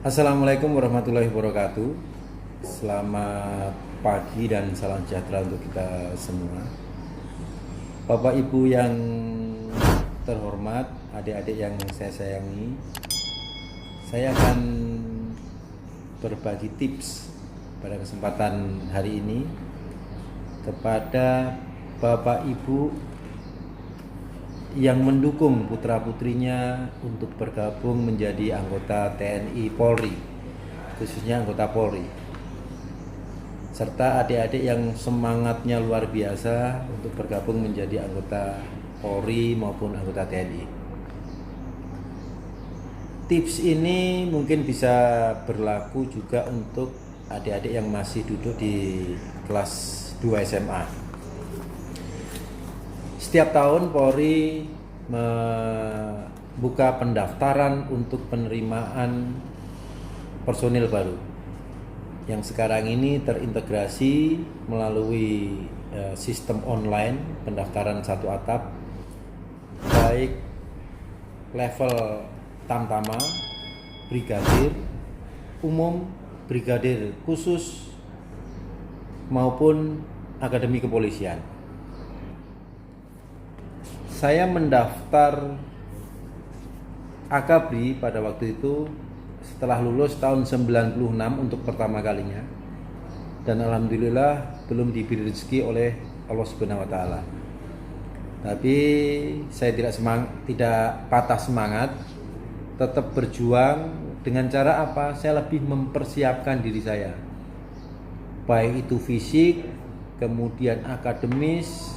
Assalamualaikum warahmatullahi wabarakatuh. Selamat pagi dan salam sejahtera untuk kita semua. Bapak Ibu yang terhormat, adik-adik yang saya sayangi, saya akan berbagi tips pada kesempatan hari ini kepada Bapak Ibu yang mendukung putra-putrinya untuk bergabung menjadi anggota TNI Polri, khususnya anggota Polri, serta adik-adik yang semangatnya luar biasa untuk bergabung menjadi anggota Polri maupun anggota TNI. Tips ini mungkin bisa berlaku juga untuk adik-adik yang masih duduk di kelas 2 SMA. Setiap tahun Polri membuka pendaftaran untuk penerimaan personil baru yang sekarang ini terintegrasi melalui sistem online pendaftaran satu atap, baik level tamtama, brigadir, umum, brigadir khusus maupun akademi kepolisian. Saya mendaftar Akabri pada waktu itu setelah lulus tahun 96 untuk pertama kalinya, dan alhamdulillah belum diberi rezeki oleh Allah Subhanahu wa taala. Tapi saya tidak patah semangat, tetap berjuang. Dengan cara apa? Saya lebih mempersiapkan diri saya, baik itu fisik, kemudian akademis,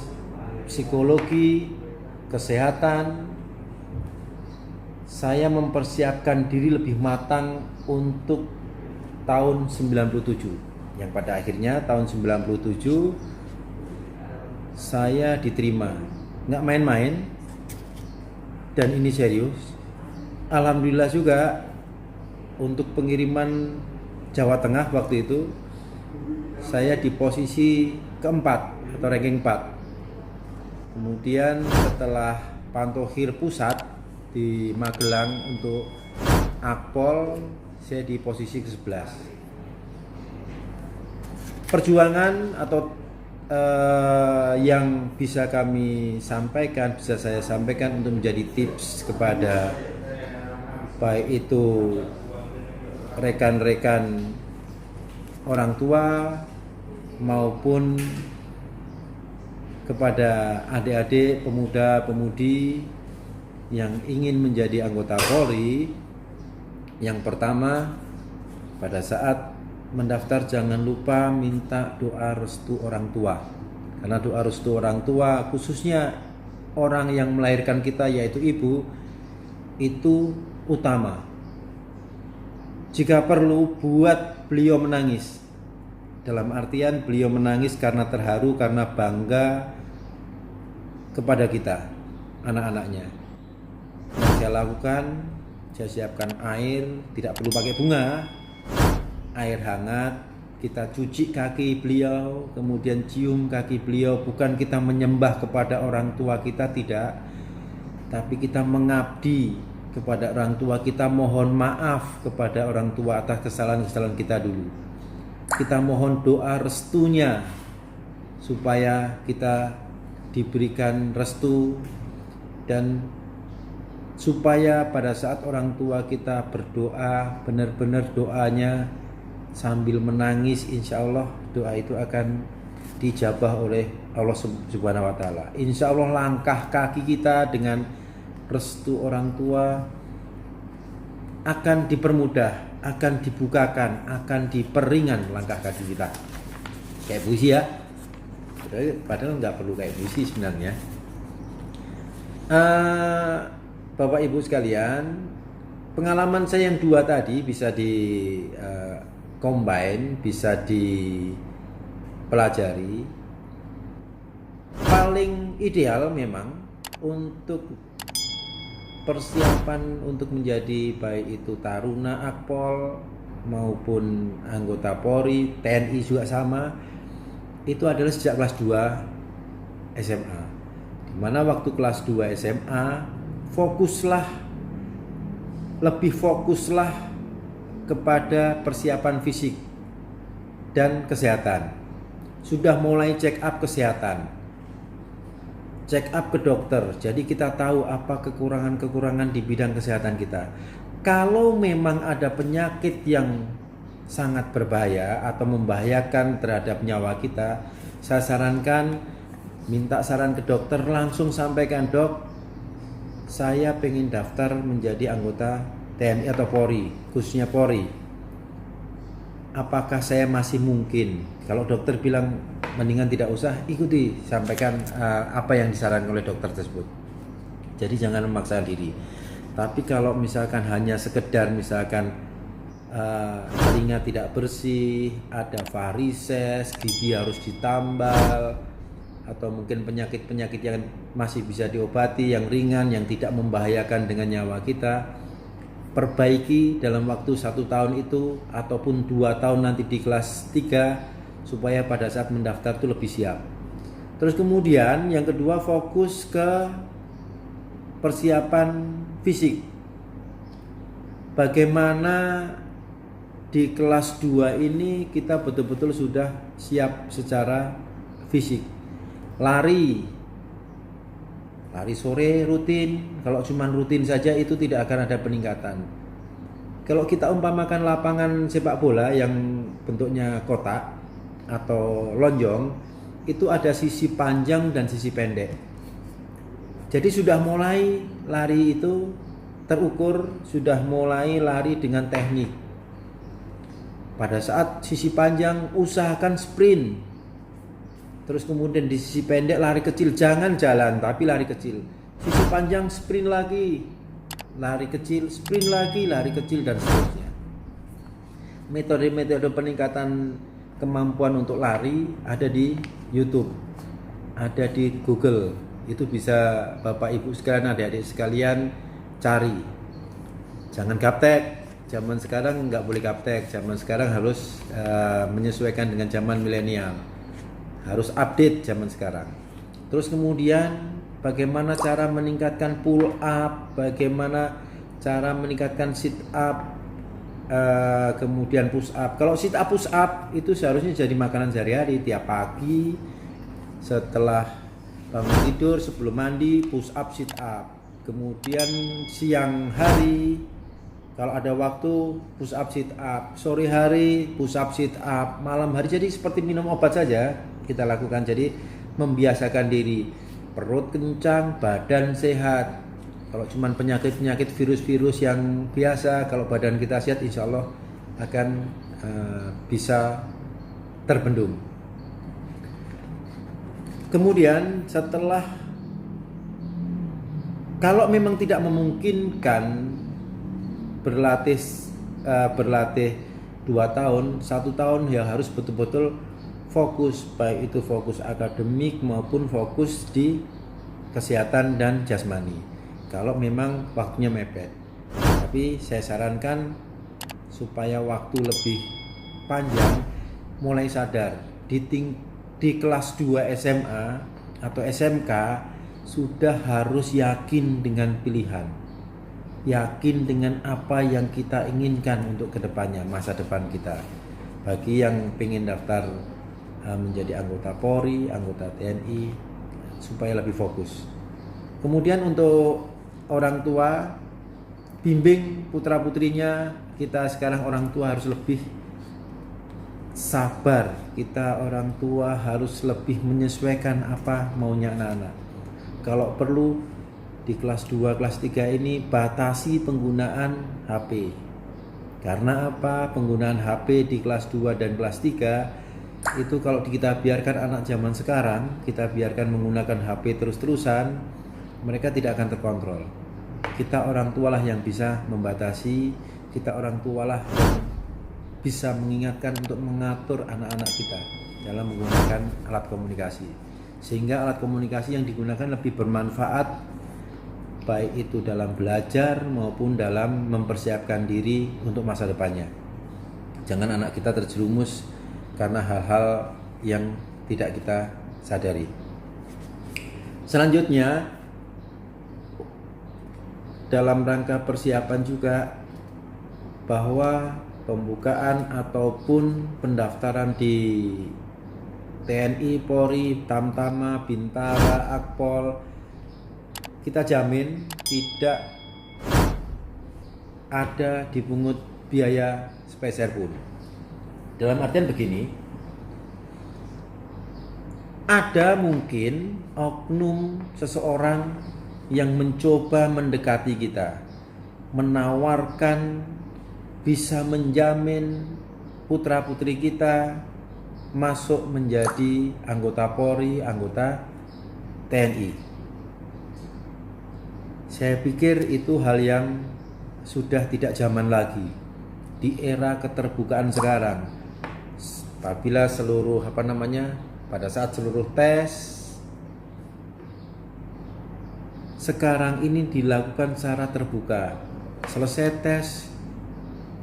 psikologi, kesehatan. Saya mempersiapkan diri lebih matang untuk tahun 97, yang pada akhirnya tahun 97 saya diterima. Nggak main-main, dan ini serius. Alhamdulillah juga untuk pengiriman Jawa Tengah waktu itu saya di posisi keempat atau ranking 4. Kemudian setelah Pantohir Pusat di Magelang untuk Akpol, saya di posisi ke-11. Perjuangan atau yang bisa saya sampaikan untuk menjadi tips kepada baik itu rekan-rekan orang tua maupun kepada adik-adik, pemuda-pemudi yang ingin menjadi anggota Polri. Yang pertama, pada saat mendaftar jangan lupa minta doa restu orang tua. Karena doa restu orang tua, khususnya orang yang melahirkan kita yaitu ibu, itu utama. Jika perlu, buat beliau menangis. Dalam artian beliau menangis karena terharu, karena bangga kepada kita, anak-anaknya. Yang saya lakukan, saya siapkan air, tidak perlu pakai bunga, air hangat, kita cuci kaki beliau, kemudian cium kaki beliau. Bukan kita menyembah kepada orang tua kita, tidak, tapi kita mengabdi kepada orang tua kita, mohon maaf kepada orang tua atas kesalahan-kesalahan kita dulu. Kita mohon doa restunya supaya kita diberikan restu, dan supaya pada saat orang tua kita berdoa, benar-benar doanya sambil menangis, insya Allah doa itu akan dijabah oleh Allah Subhanahu wa taala. Insya Allah langkah kaki kita dengan restu orang tua akan dipermudah, akan dibukakan, akan diperingan langkah kaki kita. Kayak puisi ya, padahal nggak perlu kayak puisi sebenarnya. Bapak Ibu sekalian, pengalaman saya yang dua tadi bisa di combine, bisa dipelajari. Paling ideal memang untuk persiapan untuk menjadi baik itu taruna Akpol maupun anggota Polri, TNI juga sama, itu adalah sejak kelas 2 SMA. Dimana waktu kelas 2 SMA lebih fokuslah kepada persiapan fisik dan kesehatan. Sudah mulai check up kesehatan, check up ke dokter. Jadi kita tahu apa kekurangan-kekurangan di bidang kesehatan kita. Kalau memang ada penyakit yang sangat berbahaya atau membahayakan terhadap nyawa kita, saya sarankan minta saran ke dokter, langsung sampaikan, dok, saya pengen daftar menjadi anggota TNI atau Polri, khususnya Polri. Apakah saya masih mungkin? Kalau dokter bilang mendingan tidak usah, ikuti, sampaikan apa yang disarankan oleh dokter tersebut. Jadi jangan memaksa diri. Tapi kalau misalkan hanya sekedar misalkan telinga tidak bersih, ada varises, gigi harus ditambal, atau mungkin penyakit-penyakit yang masih bisa diobati, yang ringan, yang tidak membahayakan dengan nyawa kita, perbaiki dalam waktu 1 tahun itu ataupun 2 tahun nanti di kelas 3 supaya pada saat mendaftar itu lebih siap. Terus kemudian yang kedua, fokus ke persiapan fisik. Bagaimana di kelas 2 ini kita betul-betul sudah siap secara fisik. Lari sore rutin. Kalau cuma rutin saja itu tidak akan ada peningkatan. Kalau kita umpamakan lapangan sepak bola yang bentuknya kotak atau lonjong, itu ada sisi panjang dan sisi pendek. Jadi sudah mulai lari itu terukur, sudah mulai lari dengan teknik. Pada saat sisi panjang usahakan sprint. Terus kemudian di sisi pendek lari kecil, jangan jalan tapi lari kecil. Sisi panjang sprint lagi, lari kecil, sprint lagi, lari kecil, dan seterusnya. Metode-metode peningkatan kemampuan untuk lari ada di YouTube, ada di Google. Itu bisa Bapak Ibu sekalian, adik-adik sekalian cari. Jangan gaptek. Zaman sekarang nggak boleh gaptek. Zaman sekarang harus menyesuaikan dengan zaman milenial. Harus update zaman sekarang. Terus kemudian bagaimana cara meningkatkan pull up, bagaimana cara meningkatkan sit up, kemudian push up. Kalau sit up push up itu seharusnya jadi makanan sehari-hari. Tiap pagi setelah bangun tidur, sebelum mandi, push up, sit up. Kemudian siang hari kalau ada waktu, push up, sit up. Sore hari, push up, sit up. Malam hari, jadi seperti minum obat saja kita lakukan. Jadi membiasakan diri. Perut kencang, badan sehat. Kalau cuma penyakit-penyakit virus-virus yang biasa, kalau badan kita sehat, insya Allah akan bisa terbendung. Kemudian setelah, kalau memang tidak memungkinkan berlatih 2 tahun, 1 tahun ya harus betul-betul fokus, baik itu fokus akademik maupun fokus di kesehatan dan jasmani. Kalau memang waktunya mepet. Tapi saya sarankan supaya waktu lebih panjang, mulai sadar di kelas 2 SMA atau SMK sudah harus yakin dengan pilihan. Yakin dengan apa yang kita inginkan untuk kedepannya, masa depan kita. Bagi yang ingin daftar menjadi anggota Polri, anggota TNI, supaya lebih fokus. Kemudian untuk orang tua, bimbing putra putrinya. Kita sekarang orang tua harus lebih sabar. Kita orang tua harus lebih menyesuaikan apa maunya anak-anak. Kalau perlu di kelas 2, kelas 3 ini batasi penggunaan HP. Karena apa? Penggunaan HP di kelas 2 dan kelas 3 itu kalau kita biarkan anak zaman sekarang, kita biarkan menggunakan HP terus-terusan, mereka tidak akan terkontrol. Kita orang tualah yang bisa membatasi, kita orang tualah yang bisa mengingatkan untuk mengatur anak-anak kita dalam menggunakan alat komunikasi. Sehingga alat komunikasi yang digunakan lebih bermanfaat, baik itu dalam belajar maupun dalam mempersiapkan diri untuk masa depannya. Jangan anak kita terjerumus karena hal-hal yang tidak kita sadari. Selanjutnya, dalam rangka persiapan juga, bahwa pembukaan ataupun pendaftaran di TNI, Polri, Tamtama, Bintara, Akpol, kita jamin tidak ada dipungut biaya sepeser pun. Dalam artian begini, ada mungkin oknum seseorang yang mencoba mendekati kita, menawarkan bisa menjamin putra-putri kita masuk menjadi anggota Polri, anggota TNI. Saya pikir itu hal yang sudah tidak zaman lagi di era keterbukaan sekarang. Apabila pada saat seluruh tes sekarang ini dilakukan secara terbuka. Selesai tes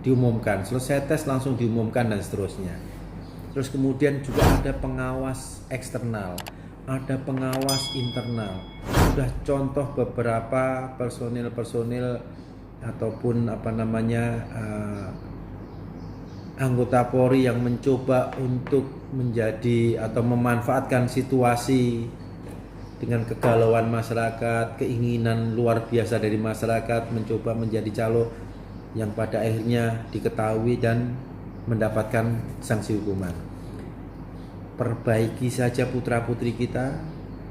diumumkan, selesai tes langsung diumumkan dan seterusnya. Terus kemudian juga ada pengawas eksternal, ada pengawas internal. Sudah contoh beberapa personil ataupun anggota Polri yang mencoba untuk menjadi atau memanfaatkan situasi dengan kegalauan masyarakat, keinginan luar biasa dari masyarakat, mencoba menjadi calo yang pada akhirnya diketahui dan mendapatkan sanksi hukuman. Perbaiki saja putra-putri kita,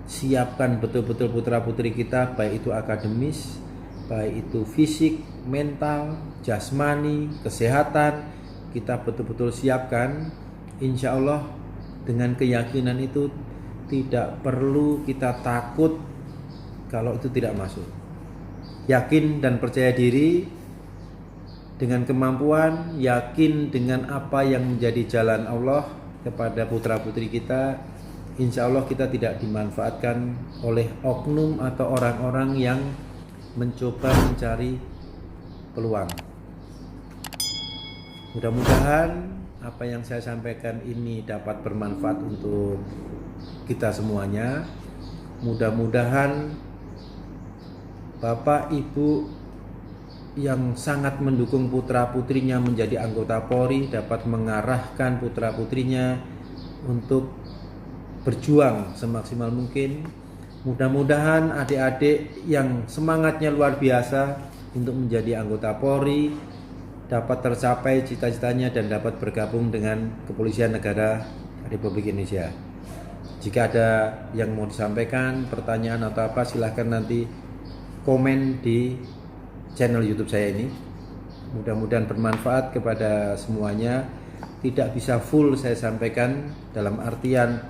siapkan betul-betul putra-putri kita, baik itu akademis, baik itu fisik, mental, jasmani, kesehatan, kita betul-betul siapkan. Insya Allah dengan keyakinan itu tidak perlu kita takut kalau itu tidak masuk. Yakin dan percaya diri dengan kemampuan, yakin dengan apa yang menjadi jalan Allah kepada putra-putri kita. Insya Allah kita tidak dimanfaatkan oleh oknum atau orang-orang yang mencoba mencari peluang. Mudah-mudahan apa yang saya sampaikan ini dapat bermanfaat untuk kita semuanya. Mudah-mudahan Bapak Ibu yang sangat mendukung putra-putrinya menjadi anggota Polri dapat mengarahkan putra-putrinya untuk berjuang semaksimal mungkin. Mudah-mudahan adik-adik yang semangatnya luar biasa untuk menjadi anggota Polri dapat tercapai cita-citanya dan dapat bergabung dengan Kepolisian Negara Republik Indonesia. Jika ada yang mau disampaikan, pertanyaan atau apa, silahkan nanti komen di channel YouTube saya ini. Mudah-mudahan bermanfaat kepada semuanya. Tidak bisa full saya sampaikan dalam artian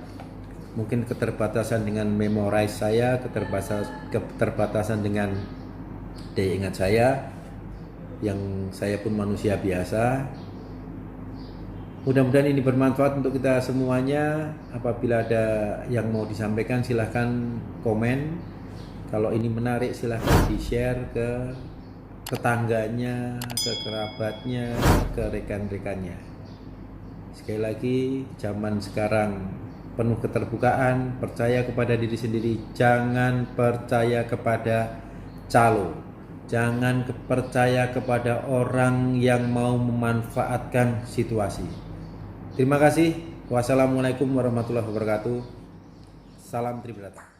mungkin keterbatasan dengan memorize saya, keterbatasan dengan daya ingat saya, yang saya pun manusia biasa. Mudah-mudahan ini bermanfaat untuk kita semuanya. Apabila ada yang mau disampaikan silahkan komen. Kalau ini menarik silahkan di-share ke tetangganya, ke kerabatnya, ke rekan-rekannya. Sekali lagi, zaman sekarang penuh keterbukaan, percaya kepada diri sendiri, jangan percaya kepada calo. Jangan percaya kepada orang yang mau memanfaatkan situasi. Terima kasih. Wassalamualaikum warahmatullahi wabarakatuh. Salam Tribrata.